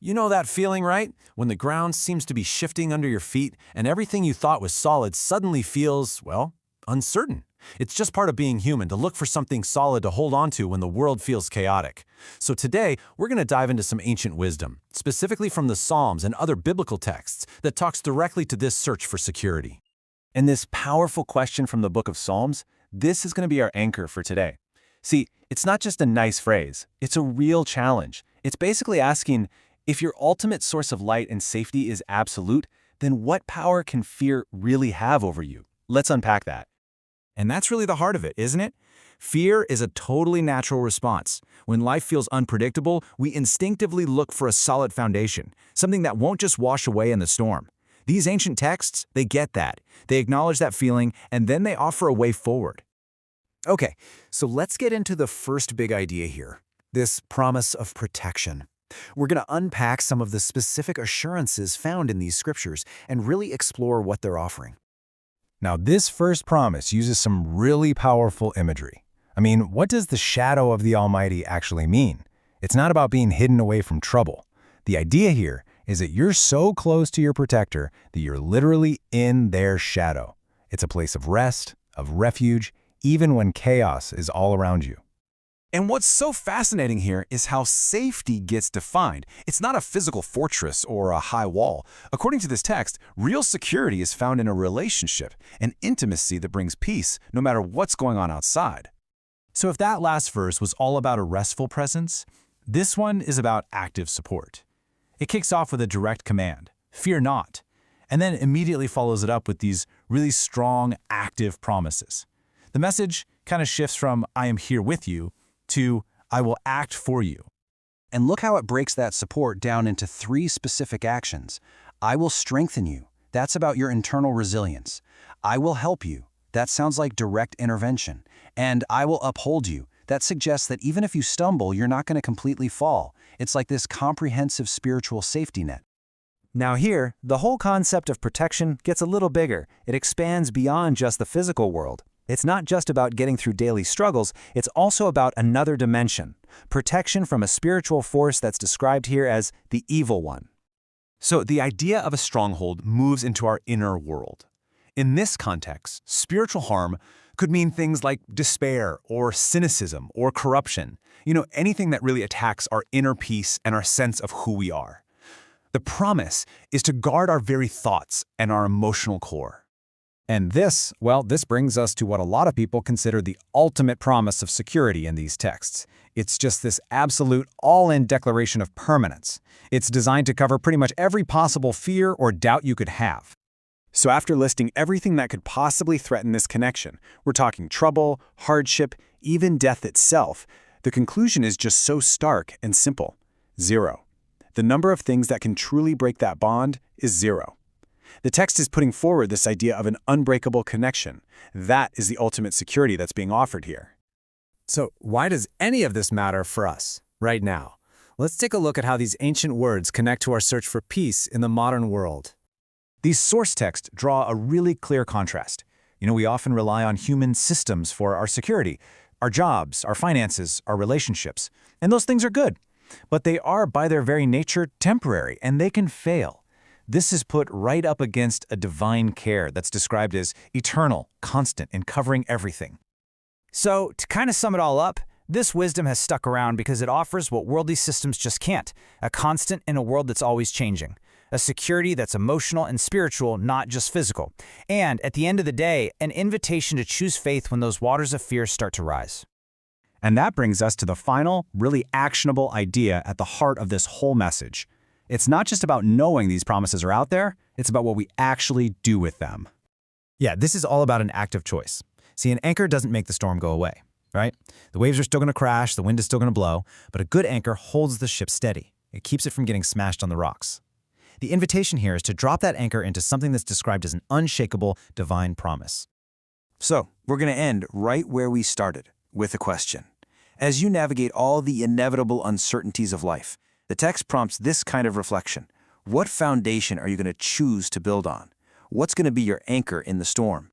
You know that feeling, right? When the ground seems to be shifting under your feet and everything you thought was solid suddenly feels, well, uncertain. It's just part of being human to look for something solid to hold on to when the world feels chaotic. So today, we're going to dive into some ancient wisdom, specifically from the Psalms and other biblical texts that talks directly to this search for security. And this powerful question from the book of Psalms, this is going to be our anchor for today. See, it's not just a nice phrase, it's a real challenge. It's basically asking, if your ultimate source of light and safety is absolute, then what power can fear really have over you? Let's unpack that. And that's really the heart of it, isn't it? Fear is a totally natural response. When life feels unpredictable, we instinctively look for a solid foundation, something that won't just wash away in the storm. These ancient texts, they get that. They acknowledge that feeling, and then they offer a way forward. Okay, so let's get into the first big idea here, this promise of protection. We're going to unpack some of the specific assurances found in these scriptures and really explore what they're offering. Now, this first promise uses some really powerful imagery. I mean, what does the shadow of the Almighty actually mean? It's not about being hidden away from trouble. The idea here is that you're so close to your protector that you're literally in their shadow. It's a place of rest, of refuge, even when chaos is all around you. And what's so fascinating here is how safety gets defined. It's not a physical fortress or a high wall. According to this text, real security is found in a relationship, an intimacy that brings peace no matter what's going on outside. So if that last verse was all about a restful presence, this one is about active support. It kicks off with a direct command, fear not, and then immediately follows it up with these really strong, active promises. The message kind of shifts from, I am here with you, to, I will act for you. And look how it breaks that support down into 3 specific actions. I will strengthen you. That's about your internal resilience. I will help you. That sounds like direct intervention. And I will uphold you. That suggests that even if you stumble, you're not going to completely fall. It's like this comprehensive spiritual safety net. Now here, the whole concept of protection gets a little bigger. It expands beyond just the physical world. It's not just about getting through daily struggles, it's also about another dimension, protection from a spiritual force that's described here as the evil one. So the idea of a stronghold moves into our inner world. In this context, spiritual harm could mean things like despair or cynicism or corruption, anything that really attacks our inner peace and our sense of who we are. The promise is to guard our very thoughts and our emotional core. And this brings us to what a lot of people consider the ultimate promise of security in these texts. It's just this absolute all-in declaration of permanence. It's designed to cover pretty much every possible fear or doubt you could have. So after listing everything that could possibly threaten this connection, we're talking trouble, hardship, even death itself, the conclusion is just so stark and simple. 0. The number of things that can truly break that bond is 0. The text is putting forward this idea of an unbreakable connection. That is the ultimate security that's being offered here. So why does any of this matter for us right now? Let's take a look at how these ancient words connect to our search for peace in the modern world. These source texts draw a really clear contrast. We often rely on human systems for our security, our jobs, our finances, our relationships, and those things are good. But they are, by their very nature, temporary, and they can fail. This is put right up against a divine care that's described as eternal, constant, and covering everything. So, to kind of sum it all up, this wisdom has stuck around because it offers what worldly systems just can't, a constant in a world that's always changing, a security that's emotional and spiritual, not just physical, and, at the end of the day, an invitation to choose faith when those waters of fear start to rise. And that brings us to the final, really actionable idea at the heart of this whole message. It's not just about knowing these promises are out there, it's about what we actually do with them. Yeah, this is all about an active choice. See, an anchor doesn't make the storm go away, right? The waves are still going to crash, the wind is still going to blow, but a good anchor holds the ship steady. It keeps it from getting smashed on the rocks. The invitation here is to drop that anchor into something that's described as an unshakable divine promise. So, we're going to end right where we started, with a question. As you navigate all the inevitable uncertainties of life, the text prompts this kind of reflection. What foundation are you going to choose to build on? What's going to be your anchor in the storm?